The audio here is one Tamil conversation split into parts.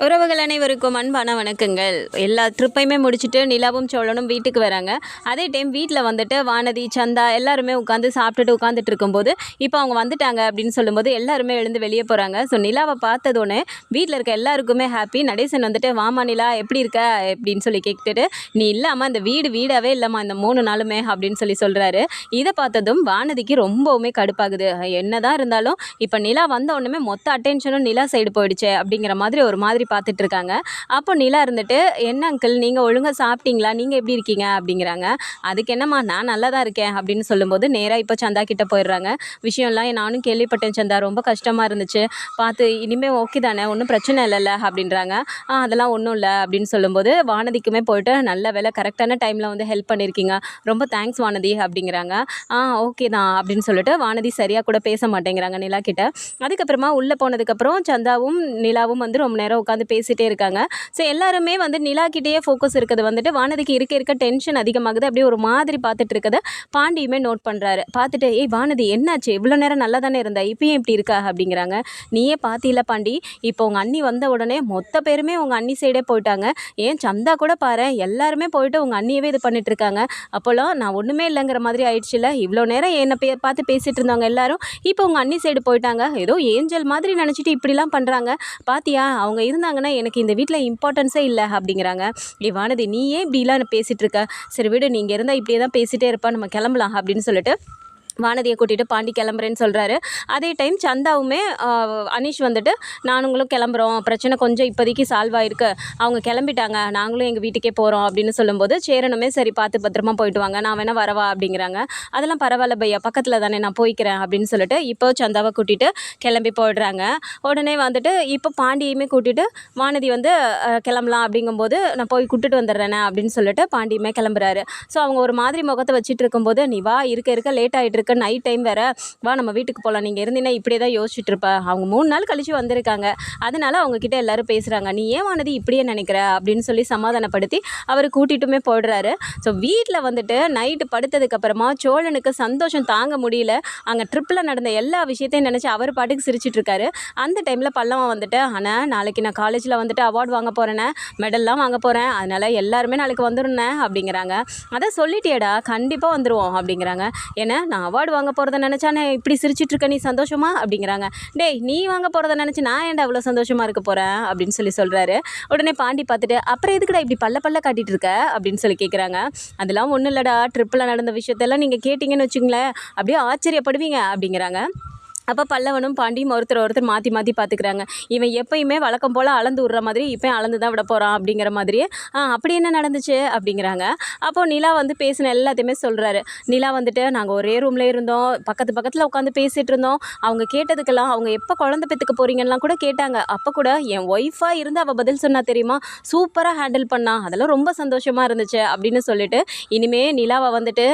உறவுகள் அனைவருக்கும் அன்பான வணக்கங்கள். எல்லா ட்ரிப்பையுமே முடிச்சுட்டு நிலாவும் சோழனும் வீட்டுக்கு வராங்க. அதே டைம் வீட்டில் வந்துட்டு வானதி, சந்தா எல்லாருமே உட்காந்து சாப்பிட்டுட்டு உட்காந்துட்டு இருக்கும்போது, இப்போ அவங்க வந்துட்டாங்க அப்படின்னு சொல்லும்போது எல்லாருமே எழுந்து வெளியே போகிறாங்க. ஸோ நிலாவை பார்த்ததோடனே வீட்டில் இருக்க எல்லாருக்குமே ஹாப்பி. நடேசன் வந்துட்டு வாமா நிலா எப்படி இருக்க அப்படின்னு சொல்லி கேட்டுட்டு, நீ இல்லாமல் இந்த வீடாகவே இல்லைம்மா இந்த 3 நாளுமே அப்படின்னு சொல்லி சொல்கிறாரு. இதை பார்த்ததும் வானதிக்கு ரொம்பவுமே கடுப்பாகுது. என்னதான் இருந்தாலும் இப்போ நிலா வந்த உடனே மொத்த அட்டென்ஷனும் நிலா சைடு போயிடுச்சே அப்படிங்கிற மாதிரி பார்த்துட்டு இருக்காங்க. அப்போ நிலா இருந்துட்டு, என்ன அங்கிள் நீங்கள் ஒழுங்காக சாப்பிட்டீங்களா, நீங்கள் எப்படி இருக்கீங்க அப்படிங்கிறாங்க. அதுக்கு என்னம்மா நான் நல்லா தான் இருக்கேன் அப்படின்னு சொல்லும்போது நேராக இப்போ சந்தா கிட்ட போயிடுறாங்க. விஷயம்லாம் நானும் கேள்விப்பட்டேன் சந்தா, ரொம்ப கஷ்டமாக இருந்துச்சு, பார்த்து இனிமேல் ஓகே தானே, ஒன்றும் பிரச்சனை இல்லைல்ல அப்படின்றாங்க. அதெல்லாம் ஒன்றும் இல்லை அப்படின்னு சொல்லும்போது வானதிக்குமே போயிட்டு நல்ல வேலை கரெக்டான டைமில் வந்து ஹெல்ப் பண்ணியிருக்கீங்க, ரொம்ப தேங்க்ஸ் வானதி அப்படிங்கிறாங்க. ஓகே தான் அப்படின்னு சொல்லிட்டு வானதி சரியாக கூட பேச மாட்டேங்கிறாங்க நிலா கிட்ட. அதுக்கப்புறமா உள்ளே போனதுக்கப்புறம் சந்தாவும் நிலாவும் வந்து ரொம்ப நேரம் உட்காந்து பேசிகிட்டே இருக்காங்க. ஸோ எல்லாருமே வந்து நிலா கிட்டேயே ஃபோக்கஸ் இருக்கிறது வந்துட்டு வானதிக்கு இருக்க டென்ஷன் அதிகமாகுது. அப்படியே ஒரு மாதிரி பார்த்துட்டு இருக்கதை பாண்டியுமே நோட் பண்ணுறாரு. பார்த்துட்டு, ஏய் வானதி என்னாச்சு, இவ்வளோ நேரம் நல்லா தானே இருந்தா, இப்பயும் இப்படி இருக்கா அப்படிங்கிறாங்க. நீயே பார்த்தில பாண்டி, இப்போ உங்கள் அண்ணி வந்த உடனே மொத்த பேருமே உங்கள் அண்ணி சைடே போயிட்டாங்க. ஏன் சந்தா கூட பாரு, எல்லாருமே போயிட்டு உங்கள் அண்ணியவே இது பண்ணிட்டு இருக்காங்க. அப்போலாம் நான் ஒன்றுமே இல்லைங்கிற மாதிரி ஆயிடுச்சுல, இவ்வளோ நேரம் என்னை பார்த்து பேசிகிட்டு இருந்தவங்க எல்லாரும் இப்போ உங்கள் அண்ணி சைடு போயிட்டாங்க, ஏதோ ஏஞ்சல் மாதிரி நினச்சிட்டு இப்படிலாம் பண்ணுறாங்க பாத்தியா, அவங்க இருந்தாங்கன்னா எனக்கு இந்த வீட்டில் இம்பார்ட்டன்ஸே இல்லை அப்படிங்கிறாங்க. வானதி நீ ஏன் இப்படிலாம் பேசிகிட்டு இருக்க, சரி விடு, நீங்கள் இருந்தால் இப்படியே தான் பேசிகிட்டே இருப்பா, நம்ம கிளம்பலாம் அப்படின்னு சொல்லிட்டு வானதியை கூட்டிகிட்டு பாண்டி கிளம்புறேன்னு சொல்கிறாரு. அதே டைம் சந்தாவுமே அனீஷ் வந்துட்டு, நானுங்களும் கிளம்புறோம், பிரச்சனை கொஞ்சம் இப்போதைக்கு சால்வ் ஆகிருக்கு, அவங்க கிளம்பிட்டாங்க, நாங்களும் எங்கள் வீட்டுக்கே போகிறோம் அப்படின்னு சொல்லும்போது சேரனுமே சரி பார்த்து பத்திரமா போயிட்டு வாங்க, நான் வேணால் வரவா அப்படிங்கிறாங்க. அதெல்லாம் பரவாயில்ல பையா, பக்கத்தில் தானே, நான் போய்க்கிறேன் அப்படின்னு சொல்லிட்டு இப்போ சந்தாவை கூட்டிகிட்டு கிளம்பி போயிடுறாங்க. உடனே வந்துட்டு இப்போ பாண்டியுமே கூட்டிகிட்டு வானதி வந்து கிளம்பலாம் அப்படிங்கும்போது, நான் போய் கூட்டிட்டு வந்துடுறேனே அப்படின்னு சொல்லிட்டு பாண்டியுமே கிளம்புறாரு. ஸோ அவங்க ஒரு மாதிரி முகத்தை வச்சுட்டு இருக்கும்போது, நீ வா, இருக்க லேட் ஆகிட்டு நைட் டைம் வேற, வா நம்ம வீட்டுக்கு போகலாம், நீங்கள் இருந்தீங்கன்னா இப்படியே தான் யோசிச்சுட்டு இருப்ப, அவங்க 3 நாள் கழிச்சு வந்திருக்காங்க, அதனால அவங்க கிட்ட எல்லாரும் பேசுகிறாங்க, நீ ஏன் வானதி இப்படியே நினைக்கிற அப்படின்னு சொல்லி சமாதானப்படுத்தி அவர் கூட்டிட்டுமே போடுறாரு. ஸோ வீட்டில் வந்துட்டு நைட்டு படுத்ததுக்கப்புறமா சோழனுக்கு சந்தோஷம் தாங்க முடியல. அங்கே ட்ரிப்பில் நடந்த எல்லா விஷயத்தையும் நினச்சி அவர் பாட்டுக்கு சிரிச்சிட்டு இருக்காரு. அந்த டைமில் பல்லவன் வந்துட்டு, ஆனால் நாளைக்கு நான் காலேஜில் வந்துட்டு அவார்டு வாங்க போகிறேனே, மெடல்லாம் வாங்க போகிறேன், அதனால் எல்லாருமே நாளைக்கு வந்துடுனேன் அப்படிங்கிறாங்க. அதை சொல்லிட்டியடா, கண்டிப்பாக வந்துடுவோம் அப்படிங்கிறாங்க. ஏன்னா நான் அவார்டு வாங்க போகிறத நினச்சானே இப்படி சிரிச்சிட்டு இருக்க, நீ சந்தோஷமா அப்படிங்கிறாங்க. டேய், நீ வாங்க போகிறத நினச்சி நான் ஏன்டா அவ்வளோ சந்தோஷமாக இருக்க போகிறேன் அப்படின்னு சொல்லி சொல்கிறாரு. உடனே பாண்டி பார்த்துட்டு, அப்புறம் எதுக்குடா இப்படி பல்ல காட்டிகிட்டு இருக்க அப்படின்னு சொல்லி கேட்குறாங்க. அதெல்லாம் ஒன்றும் இல்லைடா, ட்ரிப்பில் நடந்த விஷயத்தெல்லாம் நீங்கள் கேட்டிங்கன்னு வச்சுங்களேன், அப்படியே ஆச்சரியப்படுவீங்க அப்படிங்கிறாங்க. அப்போ பல்லவனும் பாண்டியும் ஒருத்தர் மாற்றி பார்த்துக்கிறாங்க. இவன் எப்பயுமே வழக்கம் போல் அளந்து விடுற மாதிரி இப்போயும் அளந்து தான் விட போகிறான் அப்படிங்கிற மாதிரியே, அப்படி என்ன நடந்துச்சு அப்படிங்கிறாங்க. அப்போது நிலா வந்து பேசின எல்லாத்தையுமே சொல்கிறாரு. நிலா வந்துட்டு, நாங்கள் ஒரே ரூமில் இருந்தோம், பக்கத்தில் உட்காந்து பேசிகிட்டு இருந்தோம், அவங்க கேட்டதுக்கெல்லாம் அவங்க எப்போ குழந்தை பெற்றுக்க போகிறீங்கலாம் கூட கேட்டாங்க, அப்போ கூட என் ஒய்ஃபாக இருந்து அவள் பதில் சொன்னா தெரியுமா, சூப்பராக ஹேண்டில் பண்ணா, அதெல்லாம் ரொம்ப சந்தோஷமாக இருந்துச்சு அப்படின்னு சொல்லிட்டு, இனிமே நிலாவை வந்துட்டு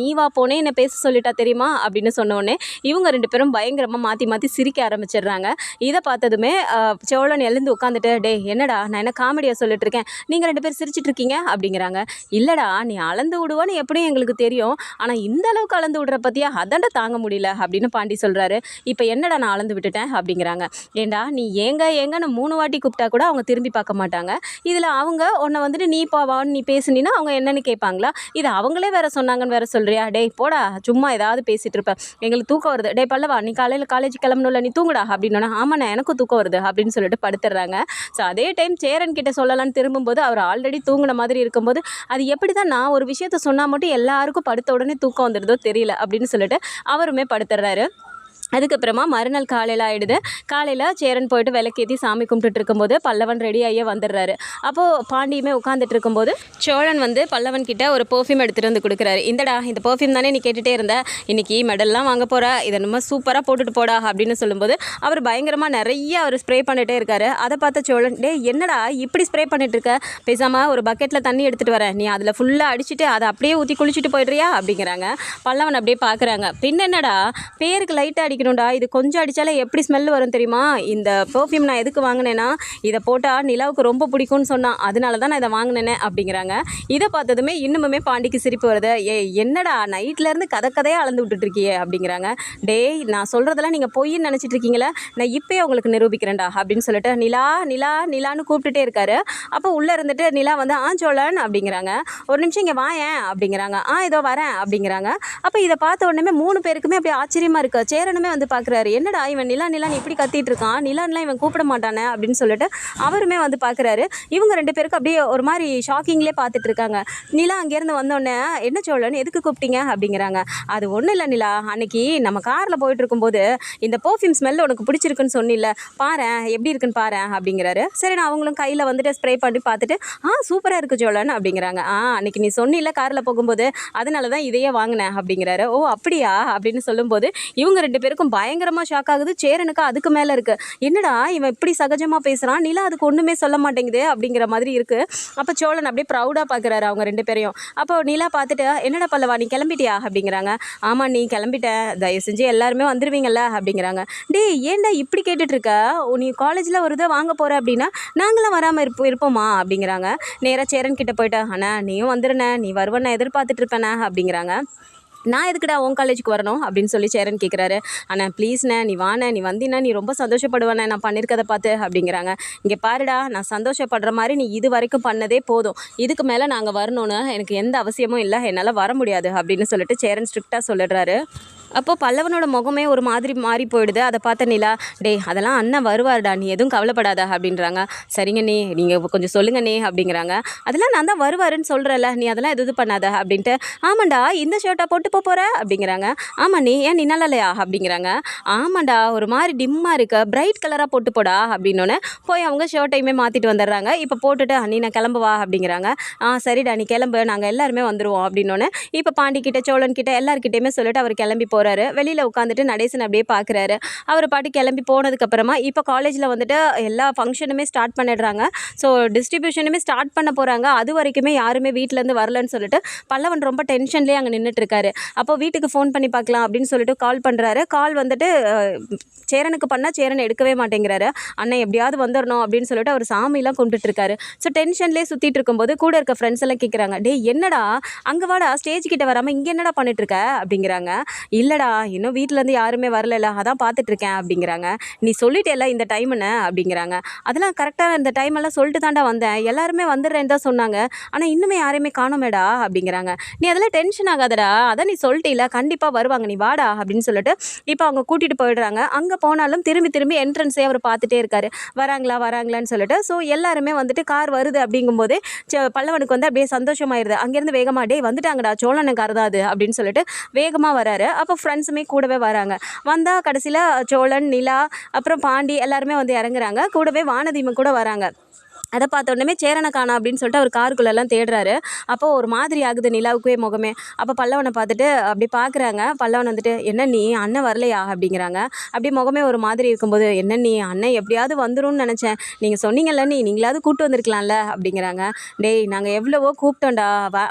நீ வா போனே என்னை பேச சொல்லிட்டா தெரியுமா அப்படின்னு சொன்னோடனே இவங்க 2 பேரும் பயங்கரமாக மாற்றி சிரிக்க ஆரம்பிச்சிடுறாங்க. இதை பார்த்ததுமே சோழன் எழுந்து உட்காந்துட்டு, டே என்னடா நான் என்ன காமெடியாக சொல்லிட்டு இருக்கேன், நீங்கள் 2 பேர் சிரிச்சிட்டு இருக்கீங்க அப்படிங்கிறாங்க. இல்லைடா, நீ அளந்து விடுவான்னு எப்படியும் எங்களுக்கு தெரியும், ஆனால் இந்த அளவுக்கு அளந்து விடுற பற்றியா, அதாண்டா தாங்க முடியல அப்படின்னு பாண்டி சொல்கிறாரு. இப்போ என்னடா நான் அளந்து விட்டுட்டேன் அப்படிங்கிறாங்க. ஏண்டா நீ ஏங்கன்னு 3 வாட்டி கூப்பிட்டா கூட அவங்க திரும்பி பார்க்க மாட்டாங்க, இதில் அவங்க உன்னை வந்துட்டு நீ போவான்னு நீ பேசுனீன்னா அவங்க என்னன்னு கேட்பாங்களா, இது அவங்களே வேற சொன்னாங்கன்னு வேற சொல்கிறியா, டே போடா சும்மா ஏதாவது பேசிகிட்டு இருப்பேன், எங்களுக்கு தூக்கம் வருது, டே பல்லவா நீ காலையில் காலேஜ் கிளம்பணும்ல, நீ தூங்குடா அப்படின்னா, ஆமாண்ணா எனக்கும் தூக்கம் வருது அப்படின்னு சொல்லிட்டு படுத்துடுறாங்க. ஸோ அதே டைம் சேரன் கிட்ட சொல்லலான்னு திரும்பும்போது அவர் ஆல்ரெடி தூங்குன மாதிரி இருக்கும்போது, அது எப்படி தான் நான் ஒரு விஷயத்த சொன்னால் மட்டும் எல்லாருக்கும் படுத்த உடனே தூக்கம் வந்துடுதோ தெரியல அப்படின்னு சொல்லிட்டு அவருமே படுத்துடுறாரு. அதுக்கப்புறமா மறுநாள் காலையில் ஆகிடுது. காலையில் சேரன் போயிட்டு விளக்கேற்றி சாமி கும்பிட்டுட்டு இருக்கும்போது பல்லவன் ரெடி ஆகியே வந்துடுறாரு. அப்போது பாண்டியுமே உட்காந்துட்டு இருக்கும்போது சோழன் வந்து பல்லவன் கிட்ட ஒரு பர்ஃப்யூம் எடுத்துகிட்டு வந்து கொடுக்குறாரு. இந்தடா இந்த பர்ஃப்யூம் தானே நீ கேட்டுகிட்டே இருந்த, இன்றைக்கி மெடல்லாம் வாங்க போகிற, இதை நம்ம சூப்பராக போட்டுட்டு போடா அப்படின்னு சொல்லும்போது அவர் பயங்கரமாக நிறைய அவர் ஸ்ப்ரே பண்ணிகிட்டே இருக்காரு. அதை பார்த்த சோழன், டே என்னடா இப்படி ஸ்ப்ரே பண்ணிட்டு இருக்க, பேசாமல் ஒரு பக்கெட்டில் தண்ணி எடுத்துகிட்டு வரேன், நீ அதில் ஃபுல்லாக அடிச்சுட்டு அதை அப்படியே ஊற்றி குளிச்சுட்டு போய்ட்றியா அப்படிங்கிறாங்க. பல்லவன் அப்படியே பார்க்குறாங்க. பின் என்னடா பேருக்கு லைட்டாக அடிக்க அடிக்கணும்டா, இது கொஞ்சம் அடித்தாலே எப்படி ஸ்மெல் வரும் தெரியுமா? இந்த பெர்ஃப்யூம் நான் எதுக்கு வாங்கினேன்னா இதை போட்டால் நிலாவுக்கு ரொம்ப பிடிக்கும்னு சொன்னான், அதனால தான் நான் இதை வாங்கினேனே அப்படிங்கிறாங்க. இதை பார்த்ததுமே இன்னுமே பாண்டிக்கு சிரிப்பு வருது. என்னடா நைட்லேருந்து கதையாக அளந்து விட்டுட்ருக்கியே அப்படிங்கிறாங்க. டேய், நான் சொல்கிறதெல்லாம் நீங்கள் பொய்ன்னு நினச்சிட்டு இருக்கீங்களே, நான் இப்போயே உங்களுக்கு நிரூபிக்கிறேன்டா அப்படின்னு சொல்லிட்டு நிலா நிலா நிலான்னு கூப்பிட்டுட்டே இருக்காரு. அப்போ உள்ளே இருந்துட்டு நிலா வந்து சோழன் அப்படிங்கிறாங்க. ஒரு நிமிஷம் இங்கே வாயேன் அப்படிங்கிறாங்க. இதோ வரேன் அப்படிங்கிறாங்க. அப்போ இதை பார்த்த உடனே 3 பேருக்குமே அப்படியே ஆச்சரியமாக இருக்குது. சேரனுமே வந்து பார்க்குறாரு, என்னடா இவன் நிலா நிலான்னு இப்படி கத்திட்டு இருக்கான், நிலான்லாம் இவன் கூப்பிட மாட்டானே அப்படின்னு சொல்லிட்டு அவருமே வந்து பார்க்குறாரு. இவங்க 2 பேருக்கு அப்படியே ஒரு மாதிரி ஷாக்கிங்லேயே பார்த்துட்டு இருக்காங்க. நிலா அங்கேருந்து வந்தோடனே, என்ன சோழன் எதுக்கு கூப்பிட்டீங்க அப்படிங்கிறாங்க. அது ஒன்றும் இல்லை நிலா, அன்னைக்கு நம்ம காரில் போயிட்டு இருக்கும்போது இந்த பர்ஃப்யூம் ஸ்மெல் உனக்கு பிடிச்சிருக்குன்னு சொன்னில்ல, பாரேன் எப்படி இருக்குன்னு பாரேன் அப்படிங்கிறாரு. சரி, நான் அவங்களும் கையில் வந்துட்டு ஸ்ப்ரே பண்ணி பார்த்துட்டு சூப்பராக இருக்குது சோழன் அப்படிங்கிறாங்க. அன்னைக்கு நீ சொன்னில்ல காரில் போகும்போது, அதனால தான் இதையே வாங்கினேன் அப்படிங்கிறாரு. ஓ அப்படியா அப்படின்னு சொல்லும்போது இவங்க 2 பேருக்கும் பயங்கரமாக ஷாக் ஆகுது. சேரனுக்கு அதுக்கு மேலே இருக்குது. என்னடா இவன் இப்படி சகஜமாக பேசுகிறான், நிலா அதுக்கு ஒன்றுமே சொல்ல மாட்டேங்குது அப்படிங்கிற மாதிரி இருக்குது. அப்போ சோழன் அப்படியே ப்ரௌடாக பார்க்குறாரு அவங்க 2 பேரையும். அப்போ நிலா பார்த்துட்டு, என்னடா பல்லவா நீ கிளம்பிட்டியா அப்படிங்கிறாங்க. ஆமாம் நீ கிளம்பிட்டேன், தயவு செஞ்சு எல்லாருமே வந்துடுவீங்கல்ல அப்படிங்கிறாங்க. டேய் ஏன்டா இப்படி கேட்டுட்ருக்க, நீ காலேஜில் ஒரு இதை வாங்க போகிற அப்படின்னா நாங்களாம் வராமல் இருப்போமா அப்படிங்கிறாங்க. நேராக சேரன் கிட்ட போயிட்டா, அண்ணா நீயும் வந்துடுண்ணே, நீ வருவண்ணா எதிர்பார்த்துட்டு இருப்பேண்ணே அப்படிங்கிறாங்க. நான் எதுக்குடா உன் காலேஜுக்கு வரணும் அப்படின்னு சொல்லி சேரன் கேட்குறாரு. அண்ணா ப்ளீஸ்ண்ணே நீ வாண்ணே, நீ வந்தீன்னா நீ ரொம்ப சந்தோஷப்படுவேண்ணே நான் பண்ணியிருக்கதை பார்த்து அப்படிங்கிறாங்க. இங்கே பாருடா, நான் சந்தோஷப்படுற மாதிரி நீ இது வரைக்கும் பண்ணதே போதும், இதுக்கு மேலே நாங்கள் வரணும்னு எனக்கு எந்த அவசியமும் இல்லை, என்னால் வர முடியாது அப்படின்னு சொல்லிட்டு சேரன் ஸ்ட்ரிக்டாக சொல்லிடுறாரு. அப்போது பல்லவனோட முகமே ஒரு மாதிரி மாறி போயிடுது. அதை பார்த்த நிலா, டே அதெல்லாம் அண்ணன் வருவார்டா, நீ எதுவும் கவலைப்படாத அப்படின்றாங்க. சரிங்க நீ, நீங்கள் கொஞ்சம் சொல்லுங்க நீ அப்படிங்கிறாங்க. அதெல்லாம் நான் தான் வருவாருன்னு சொல்கிறேன்ல, நீ அதெல்லாம் எது பண்ணாத அப்படின்ட்டு. ஆமாண்டா இந்த ஷர்ட்டை போட்டு போகிற அப்படிங்கிறாங்க. ஆமாம் நீ ஏன் நீ நல்லா இல்லையா அப்படிங்கிறாங்க. ஆமாண்டா ஒரு மாதிரி டிம்மாக இருக்க, பிரைட் கலராக போட்டு போடா அப்படின்னோடனே போய் அவங்க ஷர்ட்டையுமே மாற்றிட்டு வந்துடுறாங்க. இப்போ போட்டுட்டு நீ நான் கிளம்புவா அப்படிங்கிறாங்க. சரிடா நீ கிளம்பு, நாங்கள் எல்லாருமே வந்துடுவோம் அப்படின்னோடனே இப்போ பாண்டிக்கிட்ட சோழன்கிட்ட எல்லாருக்கிட்டையுமே சொல்லிட்டு அவர் கிளம்பி போகிறாரு. வெளியில் உட்காந்துட்டு நடேசன் அப்படியே பார்க்குறாரு. அவர் பாட்டு கிளம்பி போனதுக்கப்புறமா இப்போ காலேஜில் வந்துட்டு எல்லா ஃபங்க்ஷனுமே ஸ்டார்ட் பண்ணிடுறாங்க. ஸோ டிஸ்ட்ரிபியூஷனுமே ஸ்டார்ட் பண்ண போகிறாங்க. அது வரைக்குமே யாருமே வீட்டிலேருந்து வரலன்னு சொல்லிட்டு பல்லவன் ரொம்ப டென்ஷன்லேயே அங்கே நின்றுட்டுருக்காரு. அப்போ வீட்டுக்கு ஃபோன் பண்ணி பார்க்கலாம் அப்படின்னு சொல்லிட்டு கால் பண்ணுறாரு. கால் வந்துட்டு சேரனுக்கு பண்ணால் சேரன் எடுக்கவே மாட்டேங்கிறாரு. அண்ணன் எப்படியாவது வந்துடணும் அப்படின்னு சொல்லிட்டு அவர் சாமியெல்லாம் கும்பிட்டுருக்காரு. ஸோ டென்ஷன்லேயே சுற்றிட்டு இருக்கும்போது கூட இருக்க ஃப்ரெண்ட்ஸ் எல்லாம் கேட்குறாங்க, டே என்னடா அங்கே வாடா, ஸ்டேஜ் கிட்ட வராமல் இங்கே என்னடா பண்ணிட்டுருக்க அப்படிங்கிறாங்க. இல்லைடா இன்னும் வீட்டிலேருந்து யாருமே வரல, அதான் பார்த்துட்ருக்கேன் அப்படிங்கிறாங்க. நீ சொல்லிட்டேல இந்த டைமுன்னு அப்படிங்கிறாங்க. அதெல்லாம் கரெக்டாக இந்த டைமெல்லாம் சொல்லிட்டு தாண்டா வந்தேன், எல்லாருமே வந்துடுறேன்னு தான் சொன்னாங்க, ஆனால் இன்னுமே யாரையுமே காணோமேடா அப்படிங்கிறாங்க. நீ அதெல்லாம் டென்ஷன் ஆகாதடா, அதான் நீ சொல்லிட்டீல கண்டிப்பாக வருவாங்க, நீ வாடா அப்படின்னு சொல்லிட்டு இப்போ அவங்க கூட்டிகிட்டு போயிடுறாங்க. அங்கே போனாலும் திரும்பி என்ட்ரன்ஸே அவர் பார்த்துட்டே இருக்காரு, வராங்களான்னு சொல்லிட்டு. ஸோ எல்லாருமே வந்துட்டு கார் வருது அப்படிங்கும்போதே பல்லவனுக்கு வந்து அப்படியே சந்தோஷமாயிருது. அங்கேருந்து வேகமாக டே வந்துட்டாங்கடா சோழன் கார் தான் அது அப்படின்னு சொல்லிட்டு வேகமாக வராரு. அப்போ ஃப்ரெண்ட்ஸுமே கூடவே வராங்க. வந்தால் கடைசியில் சோழன், நிலா, அப்புறம் பாண்டி எல்லாருமே வந்து இறங்குறாங்க. கூடவே வானதியும் கூட வராங்க. அதை பார்த்த உடனே சேரனை காணோம் அப்படின்னு சொல்லிட்டு அவர் காருக்குள்ளெல்லாம் தேடுறாரு. அப்போது ஒரு மாதிரி ஆகுது நிலாவுக்கே முகமே. அப்போ பல்லவனை பார்த்துட்டு அப்படி பார்க்குறாங்க. பல்லவன் வந்துட்டு, என்ன நீ அண்ணன் வரலையா அப்படிங்கிறாங்க. அப்படி முகமே ஒரு மாதிரி இருக்கும்போது, என்ன நீ அண்ணன் எப்படியாவது வந்துரும்னு நினச்சேன், நீங்கள் சொன்னீங்கல்ல நீங்களாவது கூப்பிட்டு வந்திருக்கலாம்ல அப்படிங்கிறாங்க. டேய் நாங்கள் எவ்வளவோ கூப்பிட்டோண்டா,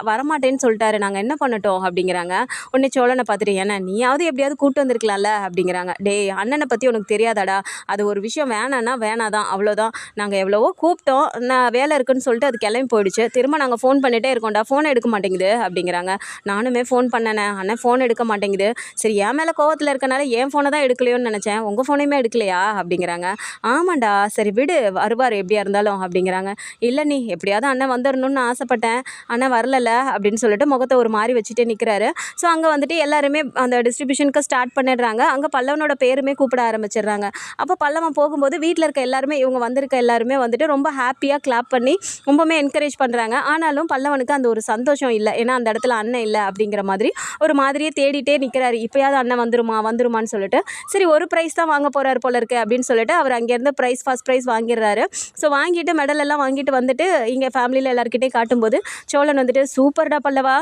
வரமாட்டேன்னு சொல்லிட்டாரு, நாங்கள் என்ன பண்ணட்டோம் அப்படிங்கிறாங்க. உடனே சோழனை பார்த்துட்டு, ஏன்னா நீயாவது எப்படியாவது கூப்பிட்டு வந்திருக்கலாம்ல அப்படிங்கிறாங்க. டேய் அண்ணனை பற்றி உனக்கு தெரியாதாடா, அது ஒரு விஷயம் வேணான்னா வேணாதான், அவ்வளோதான், நாங்கள் எவ்வளவோ கூப்பிட்டோம், நான் வேலை இருக்குன்னு சொல்லிட்டு அது கிளம்பி போயிடுச்சு, திரும்ப நாங்கள் ஃபோன் பண்ணிகிட்டே இருக்கோம்டா, ஃபோன் எடுக்க மாட்டேங்குது அப்படிங்கிறாங்க. நானுமே ஃபோன் பண்ணேனே, அண்ணன் ஃபோன் எடுக்க மாட்டேங்குது, சரி என் மேலே கோவத்தில் இருக்கனால என் ஃபோனை தான் எடுக்கலையோன்னு நினச்சேன், உங்கள் ஃபோனையுமே எடுக்கலையா அப்படிங்கிறாங்க. ஆமாண்டா சரி விடு, வருவார் எப்படியா இருந்தாலும் அப்படிங்கிறாங்க. இல்லை நீ எப்படியாவது அண்ணன் வந்துடணும்னு ஆசைப்பட்டேன், அண்ணன் வரல அப்படின்னு சொல்லிட்டு முகத்தை ஒரு மாதிரி வச்சுட்டே நிற்கிறாரு. ஸோ அங்கே வந்துட்டு எல்லாருமே அந்த டிஸ்ட்ரிபியூஷனுக்கு ஸ்டார்ட் பண்ணிடுறாங்க. அங்கே பல்லவனோட பேருமே கூப்பிட ஆரம்பிச்சிடுறாங்க. அப்போ பல்லவன் போகும்போது வீட்டில் இருக்க எல்லாருமே, இவங்க வந்திருக்க எல்லாருமே வந்துட்டு ரொம்ப ஹாப்பியாக கிளாப் பண்ணி ரொம்பவே என்கரேஜ் பண்ணுறாங்க. ஆனாலும் பல்லவனுக்கு அந்த ஒரு சந்தோஷம் இல்லை, ஏன்னா அந்த இடத்துல அண்ணன் இல்லை அப்படிங்கிற மாதிரி ஒரு மாதிரியே தேடிட்டே நிற்கிறாரு. இப்போயாவது அண்ணன் வந்துருமான்னு சொல்லிட்டு. சரி ஒரு ப்ரைஸ் தான் வாங்க போகிறாரு போல இருக்கு அப்படின்னு சொல்லிட்டு அவர் அங்கேருந்து ஃபர்ஸ்ட் ப்ரைஸ் வாங்கிடுறாரு. ஸோ வாங்கிட்டு மெடல் எல்லாம் வாங்கிட்டு வந்துட்டு இங்கே ஃபேமிலியில் எல்லாருக்கிட்டே காட்டும்போது சோழன் வந்துட்டு, சூப்பர்டா பல்லவா,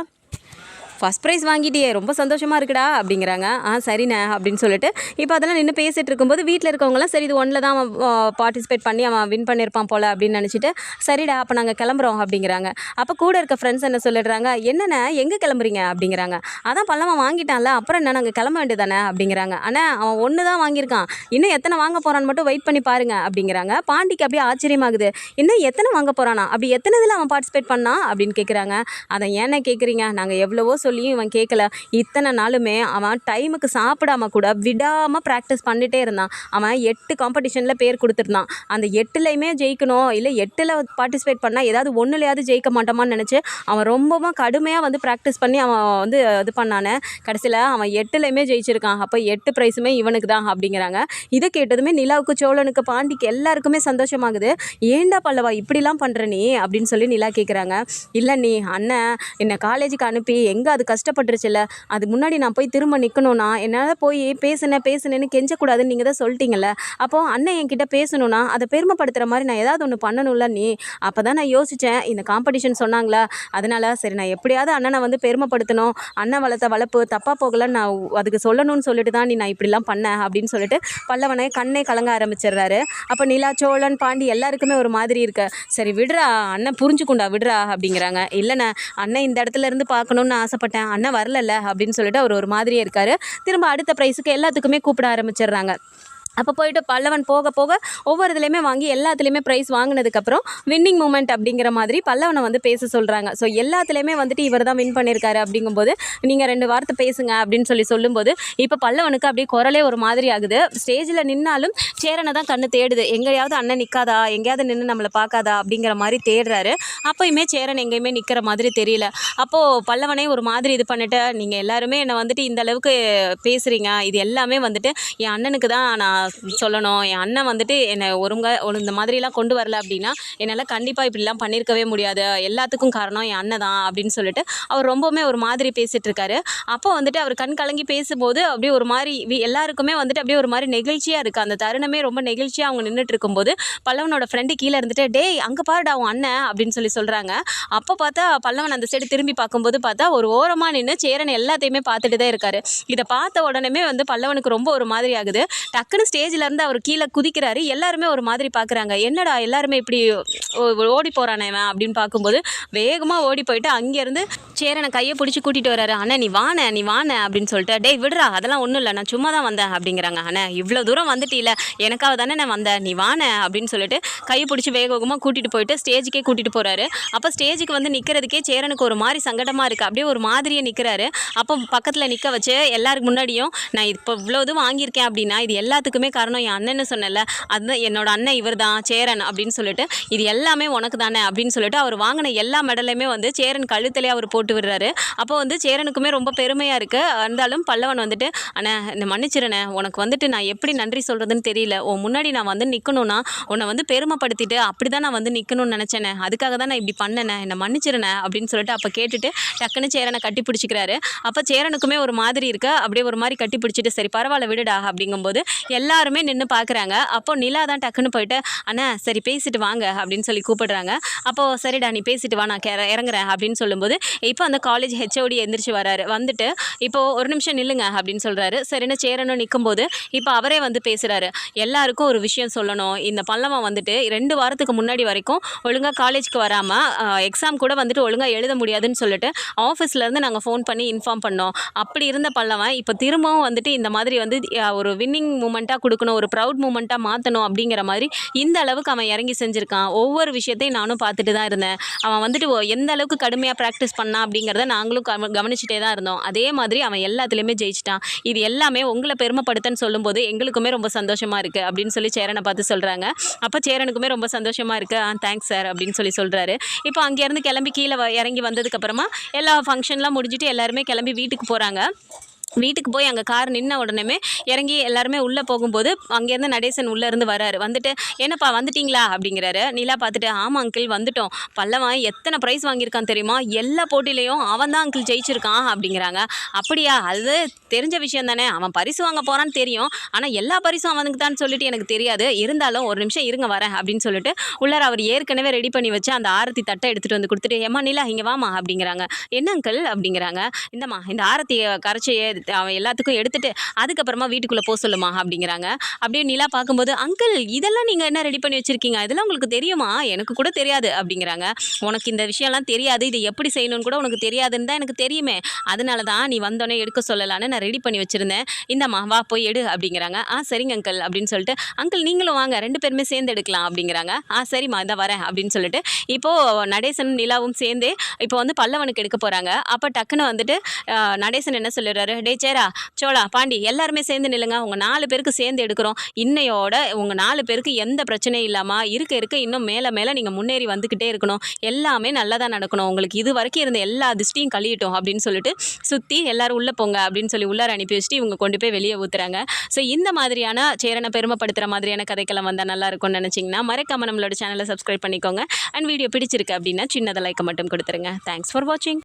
ஃபஸ்ட் ப்ரைஸ் வாங்கிட்டியே ரொம்ப சந்தோஷமாக இருக்குடா அப்படிங்கிறாங்க. சரிண்ணே அப்படின்னு சொல்லிட்டு இப்போ அதெல்லாம் நின்று பேசிகிட்டு இருக்கும்போது வீட்டில் இருக்கவங்களாம் சரி இது ஒன்றில் தான் அவன் பார்ட்டிசிபேட் பண்ணி அவன் வின் பண்ணியிருப்பான் போல் அப்படின்னு நினச்சிட்டு சரிடா அப்போ நாங்கள் கிளம்புறோம் அப்படிங்கிறாங்க. அப்போ கூட இருக்க ஃப்ரெண்ட்ஸ் என்ன சொல்லிடுறாங்க, என்னண்ணே எங்கே கிளம்புறீங்க அப்படிங்கிறாங்க. அதான் பல்லவன் வாங்கிட்டான்ல அப்புறம் என்ன நாங்கள் கிளம்ப வேண்டியதானே அப்படிங்கிறாங்க. ஆனால் அவன் ஒன்று தான் வாங்கியிருக்கான், இன்னும் எத்தனை வாங்க போகிறான்னு மட்டும் வெயிட் பண்ணி பாருங்க அப்படிங்கிறாங்க. பாண்டிக்கு அப்படியே ஆச்சரியமாகுது, இன்னும் எத்தனை வாங்க போகிறானா, அப்படி எத்தனை இதில் அவன் பார்ட்டிசிபேட் பண்ணான் அப்படின்னு கேட்குறாங்க. அதை ஏன்னா கேட்குறீங்க, நாங்கள் எவ்வளவோ சொல்லியும் இவன் கேட்கல. இத்தனை நாளுமே அவன் டைமுக்கு சாப்பிடாம கூட விடாமல் ப்ராக்டிஸ் பண்ணிகிட்டே இருந்தான். அவன் 8 காம்படிஷனில் பேர் கொடுத்துருந்தான். அந்த 8லையுமே ஜெயிக்கணும், இல்லை 8ல் பார்ட்டிசிபேட் பண்ணால் ஏதாவது ஒன்றுலையாவது ஜெயிக்க மாட்டோமான்னு நினச்சி அவன் ரொம்பவும் கடுமையாக வந்து ப்ராக்டிஸ் பண்ணி அவன் வந்து இது பண்ணானே. கடைசியில் அவன் 8லையுமே ஜெயிச்சிருக்கான். அப்போ 8 ப்ரைஸுமே இவனுக்கு தான் அப்படிங்கிறாங்க. இதை கேட்டதுமே நிலாவுக்கு, சோழனுக்கு, பாண்டிக்கு எல்லாருக்குமே சந்தோஷமாகுது. ஏண்டா பல்லவா இப்படிலாம் பண்ணுற நீ அப்படின்னு சொல்லி நிலா கேட்குறாங்க. இல்லை நீ அண்ணன் என்னை காலேஜுக்கு அனுப்பி எங்கே அது கஷ்டப்பட்டுருச்சுல்ல, அது முன்னாடி நான் போய் திரும்ப நிற்கணும்னா என்னால் போய் பேசுனேன்னு கெஞ்சக்கூடாதுன்னு நீங்கள் தான் சொல்லிட்டீங்கல்ல. அப்போது அண்ணன் என்கிட்ட பேசணுன்னா அதை பெருமைப்படுத்துகிற மாதிரி நான் ஏதாவது ஒன்று பண்ணணும்ல நீ. அப்போ தான் நான் யோசித்தேன், இந்த காம்படிஷன் சொன்னாங்களா அதனால் சரி நான் எப்படியாவது அண்ணனை வந்து பெருமைப்படுத்தணும், அண்ணன் வளர்த்த வளர்ப்பு தப்பாக போகலன்னு நான் அதுக்கு சொல்லணும்னு சொல்லிட்டு தான் நீ நான் இப்படிலாம் பண்ணேன் அப்படின்னு சொல்லிட்டு பல்லவனை கண்ணே கலங்க ஆரம்பிச்சிடுறாரு. அப்போ நிலா, சோழன், பாண்டி எல்லாருக்குமே ஒரு மாதிரி இருக்கு. சரி விடுறா அண்ணன் புரிஞ்சுக்குண்டா விடுறா அப்படிங்கிறாங்க. இல்லைண்ணே அண்ணன் இந்த இடத்துல இருந்து பார்க்கணுன்னு ஆசைப்பட்டேன், அண்ணன் வரலல்ல அப்படின்னு சொல்லிட்டு அவர் ஒரு மாதிரியே இருக்காரு. திரும்ப அடுத்த ப்ரைஸுக்கு எல்லாத்துக்குமே கூப்பிட ஆரம்பிச்சிடுறாங்க. அப்போ போயிட்டு பல்லவன் போக போக ஒவ்வொரு இதுலேயுமே வாங்கி எல்லாத்துலேயுமே ப்ரைஸ் வாங்கினதுக்கப்புறம் வின்னிங் மூமெண்ட் அப்படிங்கிற மாதிரி பல்லவனை வந்து பேச சொல்கிறாங்க. ஸோ எல்லாத்துலேயுமே வந்துட்டு இவர் தான் வின் பண்ணியிருக்காரு அப்படிங்கும்போது நீங்கள் 2 வார்த்தை பேசுங்க அப்படின்னு சொல்லும்போது இப்போ பல்லவனுக்கு அப்படியே குரலே ஒரு மாதிரி ஆகுது. ஸ்டேஜில் நின்னாலும் சேரனை தான் கண்ணு தேடுது, எங்கேயாவது அண்ணன் நிற்காதா, எங்கேயாவது நின்று நம்மளை பார்க்காதா அப்படிங்கிற மாதிரி தேடுறாரு. அப்போயுமே சேரன் எங்கேயுமே நிற்கிற மாதிரி தெரியல. அப்போது பல்லவனே ஒரு மாதிரி இது பண்ணிட்டு, நீங்கள் எல்லாருமே என்னை வந்துட்டு இந்த அளவுக்கு பேசுகிறீங்க, இது எல்லாமே வந்துட்டு என் அண்ணனுக்கு தான் நான் சொல்லணும். என் அண்ணன் வந்துட்டு என்னை இந்த மாதிரிலாம் கொண்டு வரல அப்படின்னா என்னால் கண்டிப்பாக இப்படிலாம் பண்ணியிருக்கவே முடியாது, எல்லாத்துக்கும் காரணம் என் அண்ணன் தான் அப்படின்னு சொல்லிட்டு அவர் ரொம்பவுமே ஒரு மாதிரி பேசிகிட்டு இருக்காரு. அப்போ வந்துட்டு அவர் கண் கலங்கி பேசும்போது அப்படியே ஒரு மாதிரி எல்லாருக்குமே வந்துட்டு அப்படியே ஒரு மாதிரி நெகிழ்ச்சியாக இருக்குது. அந்த தருணமே ரொம்ப நெகிழ்ச்சியாக அவங்க நின்றுட்டு இருக்கும்போது பல்லவனோட ஃப்ரெண்டு கீழே இருந்துட்டு டேய் அங்கே பாருடா அவன் அண்ணன் அப்படின்னு சொல்கிறாங்க. அப்போ பார்த்தா பல்லவன் அந்த சைடு திரும்பி பார்க்கும்போது பார்த்தா ஒரு ஓரமாக நின்று சேரன் எல்லாத்தையுமே பார்த்துட்டு தான் இருக்காரு. இதை பார்த்த உடனே வந்து பல்லவனுக்கு ரொம்ப ஒரு மாதிரி ஆகுது. டக்குன்னு ஸ்டேஜ்லேருந்து அவர் கீழே குதிக்கிறாரு. எல்லாருமே ஒரு மாதிரி பார்க்குறாங்க, என்னடா எல்லாருமே இப்படி ஓடி போகிறானே அப்படின்னு பார்க்கும்போது வேகமாக ஓடி போயிட்டு அங்கேருந்து சேரனை கையை பிடிச்சி கூட்டிகிட்டு வர்றாரு. அண்ணா நீ வானே அப்படின்னு சொல்லிட்டு டேய் விடுறா அதெல்லாம் ஒன்றும் இல்லை நான் சும்மா தான் வந்தேன் அப்படிங்கிறாங்க. அண்ணா இவ்வளோ தூரம் வந்துட்டீல எனக்காக தானே நான் வந்தேன், நீ வானே அப்படின்னு சொல்லிட்டு கையை பிடிச்சி வேகமாக கூட்டிகிட்டு போயிட்டு ஸ்டேஜுக்கே கூட்டிகிட்டு போகிறாரு. அப்போ ஸ்டேஜுக்கு வந்து நிற்கிறதுக்கே சேரனுக்கு ஒரு மாதிரி சங்கடமாக இருக்குது. அப்படியே ஒரு மாதிரியே நிற்கிறாரு. அப்போ பக்கத்தில் நிற்க வச்சு எல்லாருக்கு முன்னாடியும் நான் இப்போ இவ்வளோ இது வாங்கியிருக்கேன் அப்படின்னா இது எல்லாத்துக்குமே காரணம் என் அண்ணன்னு சொன்னல, அதுதான் என்னோட அண்ணன் இவர் தான் சேரன் அப்படின்னு சொல்லிட்டு இது எல்லாமே உனக்கு தானே அப்படின்னு சொல்லிட்டு அவர் வாங்கின எல்லா மெடலையுமே வந்து சேரன் கழுத்திலே அவர் போட்டு விடுறாரு. அப்போ வந்து சேரனுக்குமே ரொம்ப பெருமையாக இருக்குது. இருந்தாலும் பல்லவன் வந்துட்டு அண்ணா என்னை மன்னிச்சிருண்ணே, உனக்கு வந்துட்டு நான் எப்படி நன்றி சொல்கிறதுன்னு தெரியல, உன் முன்னாடி நான் வந்து நிற்கணும்னா உன்னை வந்து பெருமைப்படுத்திட்டு அப்படி தான் நான் வந்து நிற்கணும்னு நினச்சேனே, அதுக்காக தான் நான் இப்படி பண்ணேனே, என்னை மன்னிச்சிருண்ணே அப்படின்னு சொல்லிட்டு அப்போ கேட்டுட்டு டக்குன்னு சேரனை கட்டி பிடிச்சிக்கிறாரு. அப்போ சேரனுக்குமே ஒரு மாதிரி இருக்கு. அப்படியே ஒரு மாதிரி கட்டி பிடிச்சிட்டு சரி பரவாயில்ல விடுடா அப்படிங்கும்போது எல்லாருமே நின்று பார்க்குறாங்க. அப்போ நிலா தான் டக்குன்னு போயிட்டு அண்ணா சரி பேசிட்டு வாங்க அப்படின்னு சொல்லி கூப்பிடுறாங்க. அப்போது சரிடா நீ பேசிட்டு வா நான் இறங்குறேன் அப்படின்னு சொல்லும்போது இப்போ அந்த காலேஜ் ஹெச்ஓடி எந்திரிச்சு வராரு. வந்துட்டு இப்போது ஒரு நிமிஷம் நில்லுங்க அப்படின்னு சொல்கிறாரு. சரின்னு சேரனும் நிற்கும்போது இப்போ அவரே வந்து பேசுகிறாரு. எல்லாருக்கும் ஒரு விஷயம் சொல்லணும், இந்த பல்லவன் வந்துட்டு 2 வாரத்துக்கு முன்னாடி வரைக்கும் ஒழுங்காக காலேஜ்க்கு வராமல் எக்ஸாம் கூட வந்துட்டு ஒழுங்காக எழுத முடியாதுன்னு சொல்லிட்டு ஆஃபீஸ்லேருந்து நாங்கள் ஃபோன் பண்ணி இன்ஃபார்ம் பண்ணோம். அப்படி இருந்த பல்லவன் இப்போ திரும்பவும் வந்துட்டு இந்த மாதிரி வந்து ஒரு வின்னிங் மூமெண்ட்டாக கொடுக்கணும், ஒரு ப்ரவுட் மூமெண்ட்டாக மாற்றணும் அப்படிங்கிற மாதிரி இந்த அளவுக்கு அவன் இறங்கி செஞ்சுருக்கான். ஒவ்வொரு விஷயத்தையும் நானும் பார்த்துட்டு தான் இருந்தேன். அவன் வந்துட்டு எந்த அளவுக்கு கடுமையாக ப்ராக்டிஸ் பண்ணான் அப்படிங்கிறத நாங்களும் கவனிச்சுட்டே தான் இருந்தோம். அதே மாதிரி அவன் எல்லாத்துலேயுமே ஜெயிச்சிட்டான். இது எல்லாமே உங்களை பெருமைப்படுத்தன்னு சொல்லும்போது எங்களுக்குமே ரொம்ப சந்தோஷமாக இருக்குது அப்படின்னு சொல்லி சேரனை பார்த்து சொல்கிறாங்க. அப்போ சேரனுக்குமே ரொம்ப சந்தோஷமாக இருக்குது. தேங்க்ஸ் சார் அப்படின்னு சொல்கிறாரு. இப்போ அங்கேருந்து கிளம்பி கீழே இறங்கி வந்ததுக்கப்புறமா எல்லா ஃபங்க்ஷன்லாம் முடிஞ்சுட்டு எல்லாருமே கிளம்பி வீட்டுக்கு போகிறாங்க. வீட்டுக்கு போய் அங்கே கார் நின்ன உடனேமே இறங்கி எல்லாருமே உள்ளே போகும்போது அங்கேருந்து நடேசன் உள்ளே இருந்து வராரு. வந்துட்டு என்னப்பா வந்துட்டீங்களா அப்படிங்கிறாரு. நிலா பார்த்துட்டு ஆமாம் அங்கிள் வந்துட்டோம். பல்லவன் எத்தனை ப்ரைஸ் வாங்கியிருக்கான் தெரியுமா, எல்லா போட்டியிலையும் அவன் தான் அங்கிள் ஜெயிச்சிருக்கான் அப்படிங்கிறாங்க. அப்படியா, அது தெரிஞ்ச விஷயம் தானே, அவன் பரிசு வாங்க போகிறான்னு தெரியும், ஆனால் எல்லா பரிசும் அவனுக்கு தான் சொல்லிட்டு எனக்கு தெரியாது, இருந்தாலும் ஒரு நிமிஷம் இருங்க வரேன் அப்படின்னு சொல்லிட்டு உள்ளார அவர் ஏற்கனவே ரெடி பண்ணி வச்சு அந்த ஆரத்தி தட்டை எடுத்துகிட்டு வந்து கொடுத்துட்டு ஏம்மா நிலா இங்கே வாமா அப்படிங்கிறாங்க. என்ன அங்கிள் அப்படிங்கிறாங்க. இந்தம்மா இந்த ஆரத்தியை கரைச்சி அவன் எல்லாத்துக்கும் எடுத்துட்டு அதுக்கப்புறமா வீட்டுக்குள்ளே போக சொல்லுமா அப்படிங்கிறாங்க. அப்படியே நிலா பார்க்கும்போது அங்கிள் இதெல்லாம் நீங்கள் என்ன ரெடி பண்ணி வச்சுருக்கீங்க, இதெல்லாம் உங்களுக்கு தெரியுமா, எனக்கு கூட தெரியாது அப்படிங்கிறாங்க. உனக்கு இந்த விஷயம்லாம் தெரியாது, இது எப்படி செய்யணும்னு கூட உனக்கு தெரியாதுன்னு தான் எனக்கு தெரியுமே, அதனால தான் நீ வந்தோடனே எடுக்க சொல்லலான்னு நான் ரெடி பண்ணி வச்சுருந்தேன், இந்தம்மா வா போய் எடு அப்படிங்கிறாங்க. சரிங்க அங்கிள் அப்படின்னு சொல்லிட்டு அங்கிள் நீங்களும் வாங்க 2 பேருமே சேர்ந்து எடுக்கலாம் அப்படிங்கிறாங்க. சரிம்மா இதான் வரேன் அப்படின்னு சொல்லிட்டு இப்போது நடேசனும் நிலாவும் சேர்ந்து இப்போ வந்து பல்லவனுக்கு எடுக்க போகிறாங்க. அப்போ டக்குன்னு வந்துட்டு நடேசன் என்ன சொல்லிடுறாரு, டே சேரா சோழா பாண்டி எல்லாருமே சேர்ந்து நில்லுங்க, உங்கள் 4 பேருக்கு சேர்ந்து எடுக்கிறோம், இன்னையோட உங்கள் 4 பேருக்கு எந்த பிரச்சனையும் இல்லாமல் இருக்க இன்னும் மேலே மேலே நீங்கள் முன்னேறி வந்துக்கிட்டே இருக்கணும், எல்லாமே நல்லதாக நடக்கணும், உங்களுக்கு இது வரைக்கும் இருந்த எல்லா அதிர்ஷ்டியும் கழியட்டும் அப்படின்னு சொல்லிட்டு சுற்றி எல்லாரும் உள்ளே போங்க அப்படின்னு சொல்லி உள்ளார அனுப்பி வச்சுட்டு இவங்க கொண்டு போய் வெளியே ஊற்றுறாங்க. ஸோ இந்த மாதிரியான சேரனை பெருமைப்படுத்துகிற மாதிரியான கதைக்கெல்லாம் வந்தால் நல்லா இருக்கும்னு நினச்சிங்கன்னா மறக்காம நம்மளோட சேனலை சப்ஸ்கிரைப் பண்ணிக்கோங்க. அண்ட் வீடியோ பிடிச்சிருக்கு அப்படின்னா சின்னதை லைக்கை மட்டும் கொடுத்துருங்க. தேங்க்ஸ் ஃபார் வாட்சிங்.